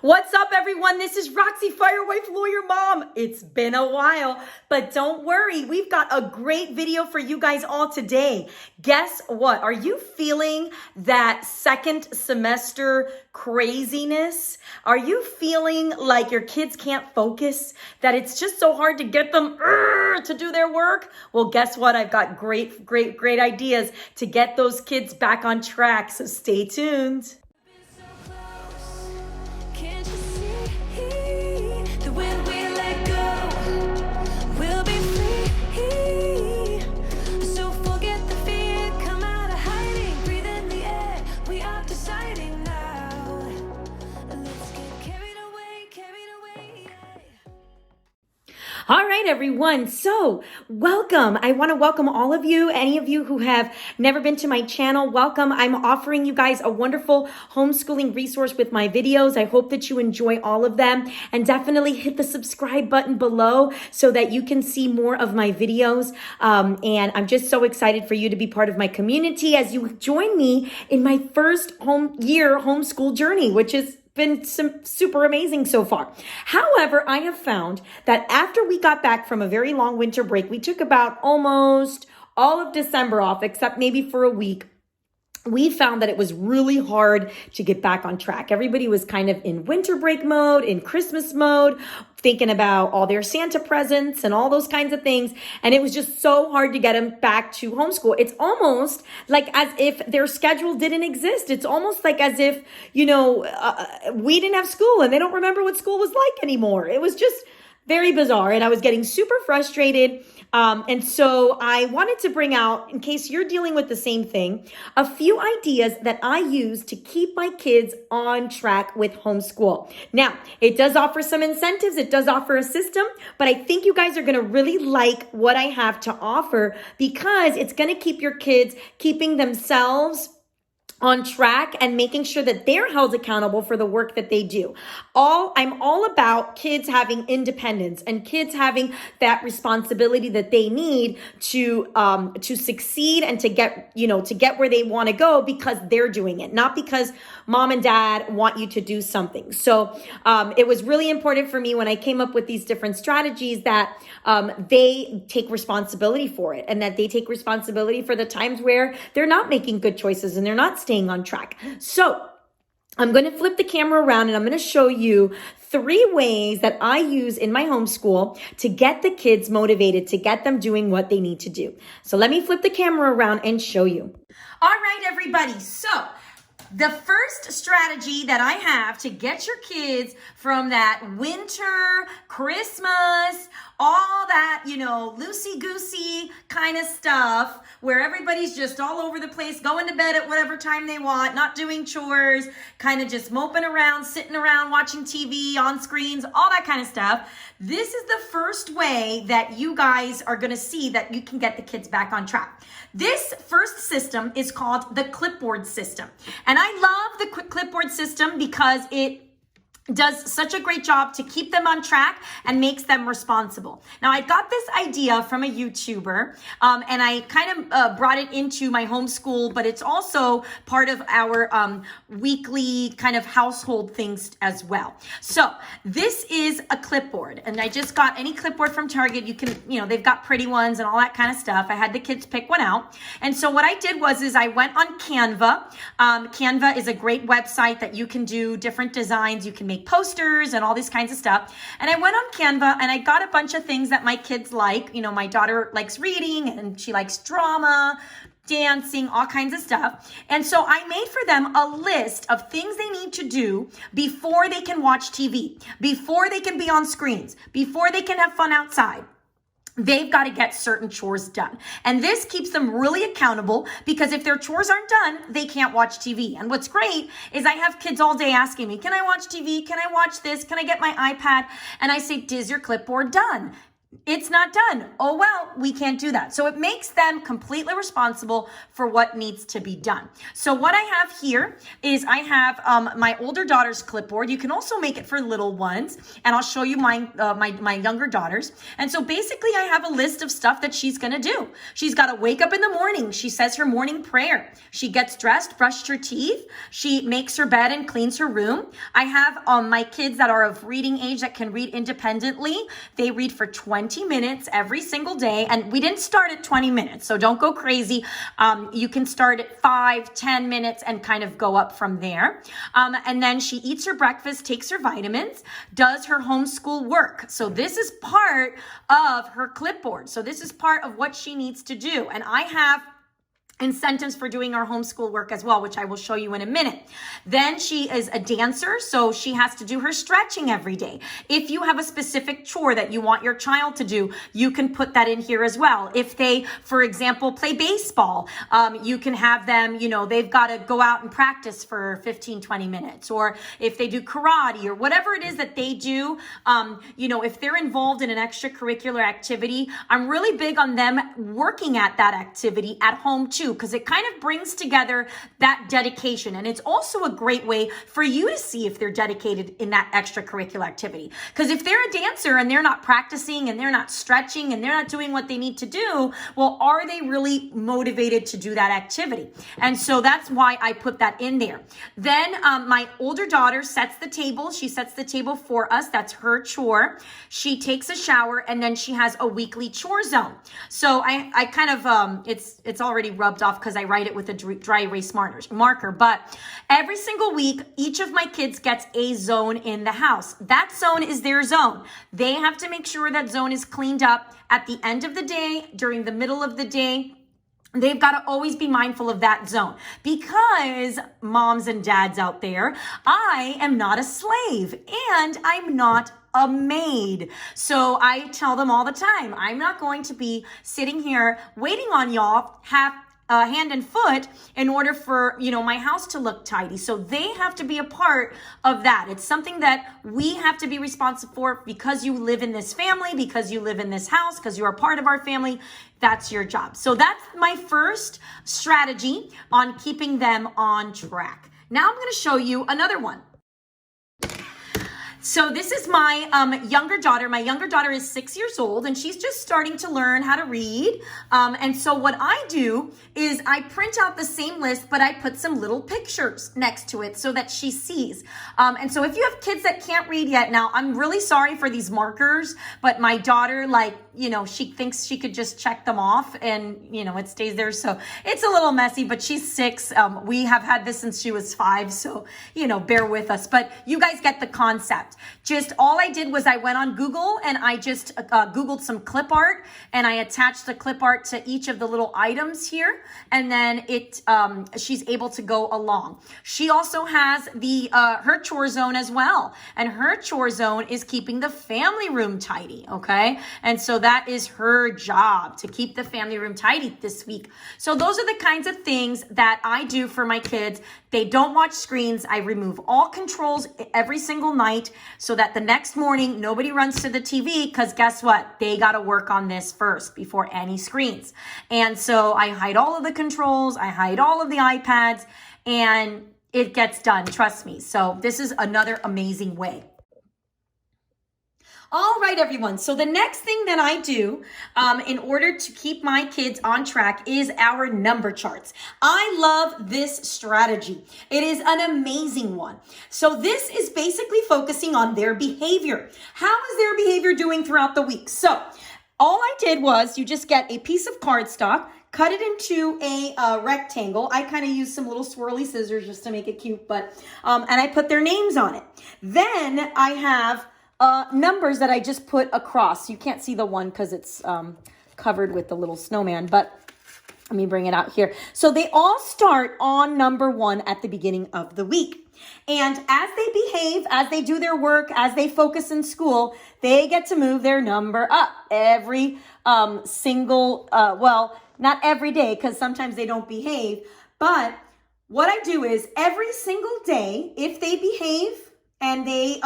What's up, everyone? This is Roxy, Firewife Lawyer Mom. It's been a while, but don't worry. We've got a great video for you guys all today. Guess what? Are you feeling that second semester craziness? Are you feeling like your kids can't focus? That it's just so hard to get them to do their work? Well, guess what? I've got great ideas to get those kids back on track. So stay tuned. All right, everyone. So welcome. I want to welcome all of you. Any of you who have never been to my channel, welcome. I'm offering you guys a wonderful homeschooling resource with my videos. I hope that you enjoy all of them, and definitely hit the subscribe button below so that you can see more of my videos. And I'm just so excited for you to be part of my community as you join me in my first homeschool journey, which is been super amazing so far. However, I have found that after we got back from a very long winter break, we took about almost all of December off, except maybe for a week. We found that it was really hard to get back on track. Everybody was kind of in winter break mode, in Christmas mode, thinking about all their Santa presents and all those kinds of things. And it was just so hard to get them back to homeschool. It's almost like as if their schedule didn't exist. It's almost like as if, we didn't have school and they don't remember what school was like anymore. It was just very bizarre. And I was getting super frustrated. And so I wanted to bring out, in case you're dealing with the same thing, a few ideas that I use to keep my kids on track with homeschool. Now, it does offer some incentives. It does offer a system, but I think you guys are going to really like what I have to offer because it's going to keep your kids keeping themselves on track and making sure that they're held accountable for the work that they do. I'm all about kids having independence and kids having that responsibility that they need to succeed and to get where they want to go because they're doing it, not because mom and dad want you to do something. So it was really important for me when I came up with these different strategies that they take responsibility for it and that they take responsibility for the times where they're not making good choices and they're not staying on track. So I'm going to flip the camera around and I'm going to show you 3 ways that I use in my homeschool to get the kids motivated, to get them doing what they need to do. So let me flip the camera around and show you. All right, everybody. So the first strategy that I have to get your kids from that winter, Christmas, all that, loosey-goosey kind of stuff where everybody's just all over the place, going to bed at whatever time they want, not doing chores, kind of just moping around, sitting around, watching TV on screens, all that kind of stuff. This is the first way that you guys are going to see that you can get the kids back on track. This first system is called the Clipboard System. And I love the Clipboard System because it does such a great job to keep them on track and makes them responsible. Now, I got this idea from a YouTuber, and I kind of brought it into my homeschool, but it's also part of our weekly kind of household things as well. So this is a clipboard, and I just got any clipboard from Target. You can, they've got pretty ones and all that kind of stuff. I had the kids pick one out. And so what I did was I went on Canva. Canva is a great website that you can do different designs. You can make posters and all these kinds of stuff. And I went on Canva and I got a bunch of things that my kids like. My daughter likes reading and she likes drama, dancing, all kinds of stuff. And so I made for them a list of things they need to do before they can watch TV, before they can be on screens, before they can have fun outside. They've got to get certain chores done. And this keeps them really accountable because if their chores aren't done, they can't watch TV. And what's great is I have kids all day asking me, can I watch TV? Can I watch this? Can I get my iPad? And I say, is your clipboard done? it's not done. Oh, well, we can't do that. So it makes them completely responsible for what needs to be done. So what I have here is I have my older daughter's clipboard. You can also make it for little ones, and I'll show you my younger daughters. And so basically I have a list of stuff that she's going to do. She's got to wake up in the morning. She says her morning prayer. She gets dressed, brushed her teeth. She makes her bed and cleans her room. I have my kids that are of reading age that can read independently. They read for 20 minutes every single day. And we didn't start at 20 minutes, so don't go crazy. You can start at 5, 10 minutes and kind of go up from there. And then she eats her breakfast, takes her vitamins, does her homeschool work. So this is part of her clipboard. So this is part of what she needs to do. And I have incentives for doing our homeschool work as well, which I will show you in a minute. Then she is a dancer, so she has to do her stretching every day. If you have a specific chore that you want your child to do, you can put that in here as well. If they, for example, play baseball, you can have them, they've got to go out and practice for 15, 20 minutes. Or if they do karate or whatever it is that they do, if they're involved in an extracurricular activity, I'm really big on them working at that activity at home too, because it kind of brings together that dedication. And it's also a great way for you to see if they're dedicated in that extracurricular activity. Because if they're a dancer and they're not practicing and they're not stretching and they're not doing what they need to do, well, are they really motivated to do that activity? And so that's why I put that in there. Then my older daughter sets the table. She sets the table for us. That's her chore. She takes a shower, and then she has a weekly chore zone. So I kind of, it's already rubbed off because I write it with a dry erase marker. But every single week, each of my kids gets a zone in the house. That zone is their zone. They have to make sure that zone is cleaned up at the end of the day, during the middle of the day. They've got to always be mindful of that zone, because moms and dads out there, I am not a slave and I'm not a maid. So I tell them all the time, I'm not going to be sitting here waiting on y'all hand and foot in order for, my house to look tidy. So they have to be a part of that. It's something that we have to be responsible for, because you live in this family, because you live in this house, because you are part of our family. That's your job. So that's my first strategy on keeping them on track. Now I'm going to show you another one. So this is my younger daughter. My younger daughter is 6 years old, and she's just starting to learn how to read. And so what I do is I print out the same list, but I put some little pictures next to it so that she sees. And so if you have kids that can't read yet, now I'm really sorry for these markers, but my daughter, she thinks she could just check them off and, it stays there. So it's a little messy, but she's 6. We have had this since she was 5. So, bear with us, but you guys get the concept. Just all I did was I went on Google and I just Googled some clip art, and I attached the clip art to each of the little items here. And then she's able to go along. She also has her chore zone as well. And her chore zone is keeping the family room tidy. Okay. And so that is her job, to keep the family room tidy this week. So those are the kinds of things that I do for my kids. They don't watch screens. I remove all controls every single night so that the next morning nobody runs to the TV, because guess what? They got to work on this first before any screens. And so I hide all of the controls. I hide all of the iPads, and it gets done. Trust me. So this is another amazing way. All right, everyone. So the next thing that I do in order to keep my kids on track is our number charts. I love this strategy. It is an amazing one. So this is basically focusing on their behavior. How is their behavior doing throughout the week? So all I did was, you just get a piece of cardstock, cut it into a rectangle. I kind of use some little swirly scissors just to make it cute, but and I put their names on it. Then I have numbers that I just put across. You can't see the one because it's covered with the little snowman, but let me bring it out here. So they all start on number 1 at the beginning of the week. And as they behave, as they do their work, as they focus in school, they get to move their number up every single, not every day, because sometimes they don't behave. But what I do is every single day, if they behave and they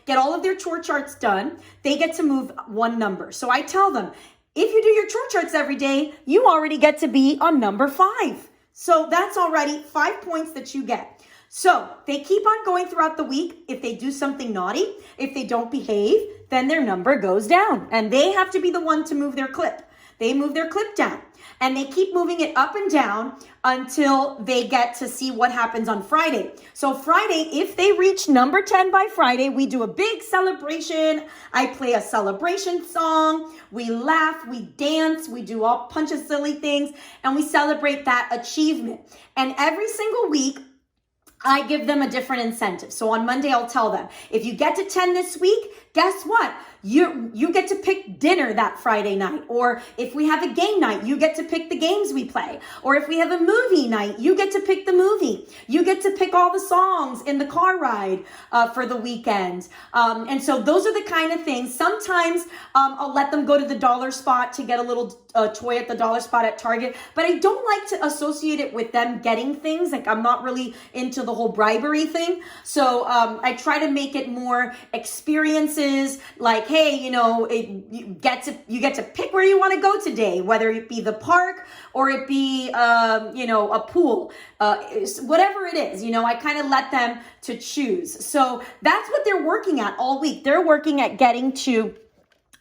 get all of their chore charts done, they get to move one number. So I tell them, if you do your chore charts every day, you already get to be on number 5. So that's already 5 points that you get. So they keep on going throughout the week. If they do something naughty, if they don't behave, then their number goes down. And they have to be the one to move their clip. They move their clip down. And they keep moving it up and down until they get to see what happens on Friday. So Friday, if they reach number 10 by Friday, we do a big celebration. I play a celebration song. We laugh, we dance, we do all bunch of silly things, and we celebrate that achievement. And every single week, I give them a different incentive. So on Monday, I'll tell them, if you get to 10 this week, guess what? You get to pick dinner that Friday night. Or if we have a game night, you get to pick the games we play. Or if we have a movie night, you get to pick the movie. You get to pick all the songs in the car ride for the weekend. And so those are the kind of things. Sometimes I'll let them go to the dollar spot to get a little toy at the dollar spot at Target. But I don't like to associate it with them getting things. Like, I'm not really into the whole bribery thing. So I try to make it more experiences, like, hey, you get to pick where you want to go today, whether it be the park or it be, a pool, whatever it is, I kind of let them to choose. So that's what they're working at all week. They're working at getting to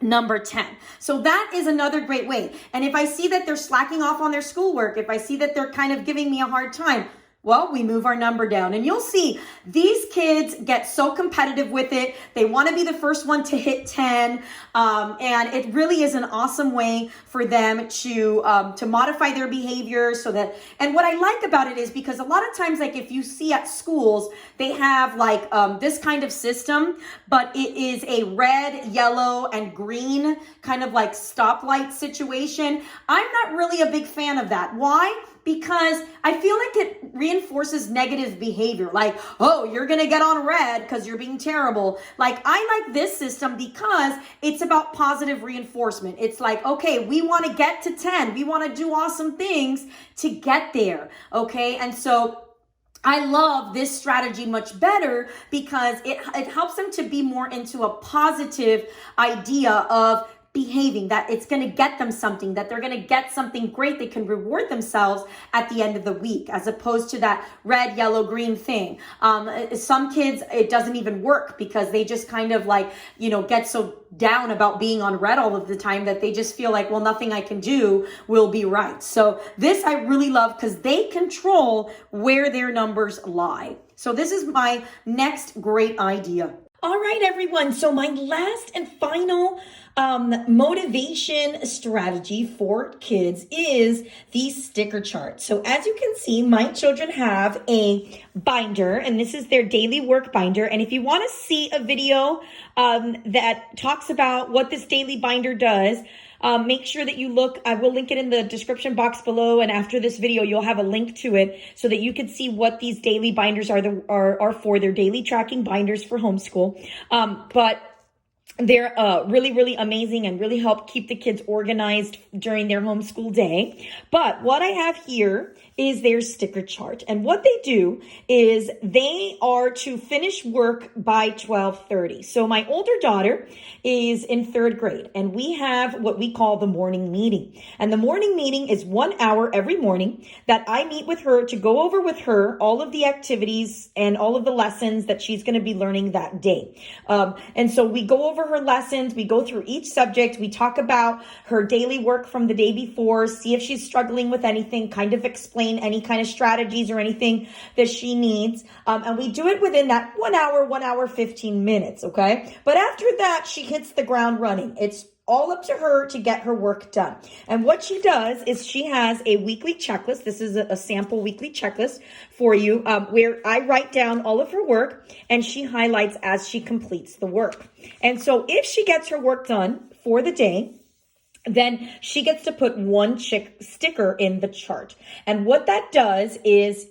number 10. So that is another great way. And if I see that they're slacking off on their schoolwork, if I see that they're kind of giving me a hard time, well, we move our number down. And you'll see these kids get so competitive with it. They want to be the first one to hit 10. And it really is an awesome way for them to modify their behavior so that, and what I like about it is because a lot of times, like if you see at schools, they have like this kind of system, but it is a red, yellow, and green kind of like stoplight situation. I'm not really a big fan of that. Why? Because I feel like it reinforces negative behavior. Like, oh, you're going to get on red because you're being terrible. Like, I like this system because it's about positive reinforcement. It's like, okay, we want to get to 10. We want to do awesome things to get there. Okay. And so I love this strategy much better because it helps them to be more into a positive idea of behaving, that it's going to get them something, that they're going to get something great. They can reward themselves at the end of the week, as opposed to that red, yellow, green thing. Some kids, it doesn't even work because they just kind of like, get so down about being on red all of the time that they just feel like, well, nothing I can do will be right. So this I really love because they control where their numbers lie. So this is my next great idea. All right, everyone. So my last and final motivation strategy for kids is the sticker chart. So as you can see, my children have a binder, and this is their daily work binder. And if you want to see a video that talks about what this daily binder does, make sure that you look. I will link it in the description box below, and after this video, you'll have a link to it so that you can see what these daily binders are for. Their daily tracking binders for homeschool. But they're really, really amazing and really help keep the kids organized during their homeschool day. But what I have here is their sticker chart. And what they do is they are to finish work by 12:30. So my older daughter is in 3rd grade, and we have what we call the morning meeting. And the morning meeting is 1 hour every morning that I meet with her to go over with her all of the activities and all of the lessons that she's going to be learning that day. And so we go over her lessons, we go through each subject, we talk about her daily work from the day before, see if she's struggling with anything, kind of explain any kind of strategies or anything that she needs. And we do it within that 1 hour, 15 minutes, okay? But after that, she hits the ground running. It's all up to her to get her work done. And what she does is she has a weekly checklist. This is a sample weekly checklist for you, where I write down all of her work and she highlights as she completes the work. And so if she gets her work done for the day, then she gets to put one sticker in the chart. And what that does is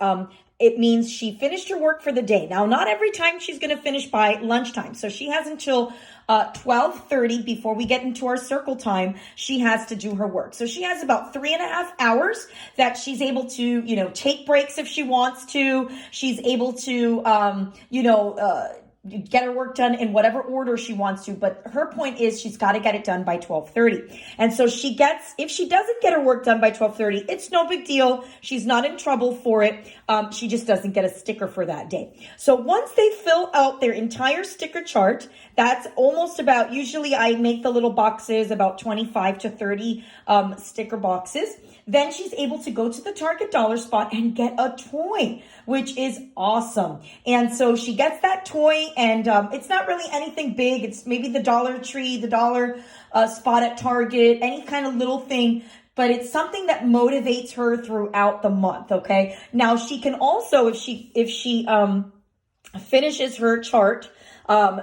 it means she finished her work for the day. Now, not every time she's going to finish by lunchtime. So she has until 12:30 before we get into our circle time. She has to do her work. So she has about 3.5 hours that she's able to, take breaks if she wants to. She's able to, get her work done in whatever order she wants to, but her point is she's got to get it done by 12:30. And so if she doesn't get her work done by 12:30, it's no big deal. She's not in trouble for it. She just doesn't get a sticker for that day. So once they fill out their entire sticker chart, that's almost about, usually I make the little boxes about 25 to 30 sticker boxes. Then she's able to go to the Target dollar spot and get a toy, which is awesome. And so she gets that toy, and it's not really anything big. It's maybe the Dollar Tree, the dollar spot at Target, any kind of little thing. But it's something that motivates her throughout the month, okay? Now, she can also, if she finishes her chart,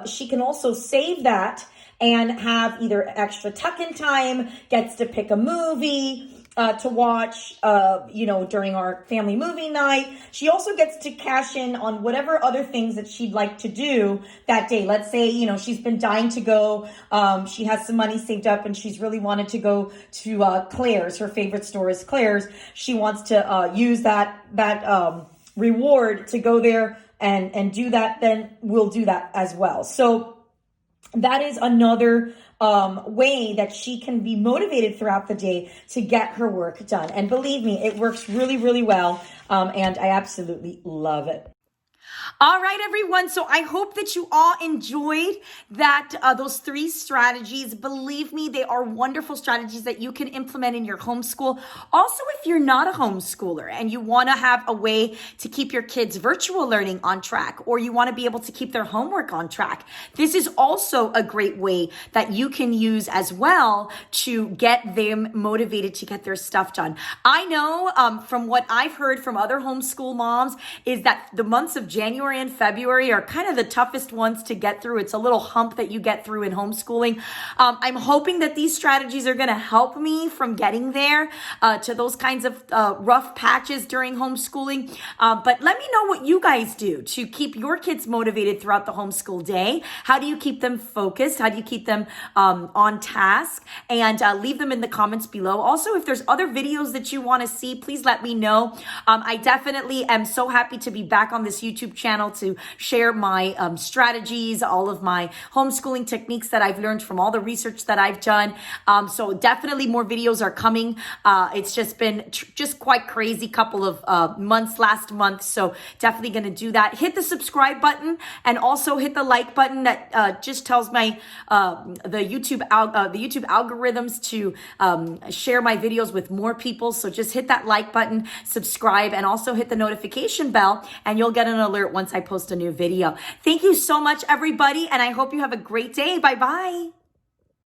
she can also save that and have either extra tuck-in time, gets to pick a movie to watch, during our family movie night. She also gets to cash in on whatever other things that she'd like to do that day. Let's say, she's been dying to go. She has some money saved up and she's really wanted to go to Claire's. Her favorite store is Claire's. She wants to use that reward to go there and do that. Then we'll do that as well. So that is another way that she can be motivated throughout the day to get her work done. And believe me, it works really, really well. And I absolutely love it. All right, everyone. So I hope that you all enjoyed those 3 strategies. Believe me, they are wonderful strategies that you can implement in your homeschool. Also, if you're not a homeschooler and you want to have a way to keep your kids' virtual learning on track, or you want to be able to keep their homework on track, this is also a great way that you can use as well to get them motivated to get their stuff done. I know from what I've heard from other homeschool moms is that the months of January and February are kind of the toughest ones to get through. It's a little hump that you get through in homeschooling. I'm hoping that these strategies are going to help me from getting there to those kinds of rough patches during homeschooling. But let me know what you guys do to keep your kids motivated throughout the homeschool day. How do you keep them focused? How do you keep them on task? And leave them in the comments below. Also, if there's other videos that you want to see, please let me know. I definitely am so happy to be back on this YouTube channel to share my strategies, all of my homeschooling techniques that I've learned from all the research that I've done. So definitely more videos are coming. It's just been just quite crazy couple of months last month. So definitely going to do that. Hit the subscribe button and also hit the like button. That just tells my the YouTube algorithms to share my videos with more people. So just hit that like button, subscribe, and also hit the notification bell, and you'll get an alert once I post a new video. Thank you so much, everybody, and I hope you have a great day. Bye-bye.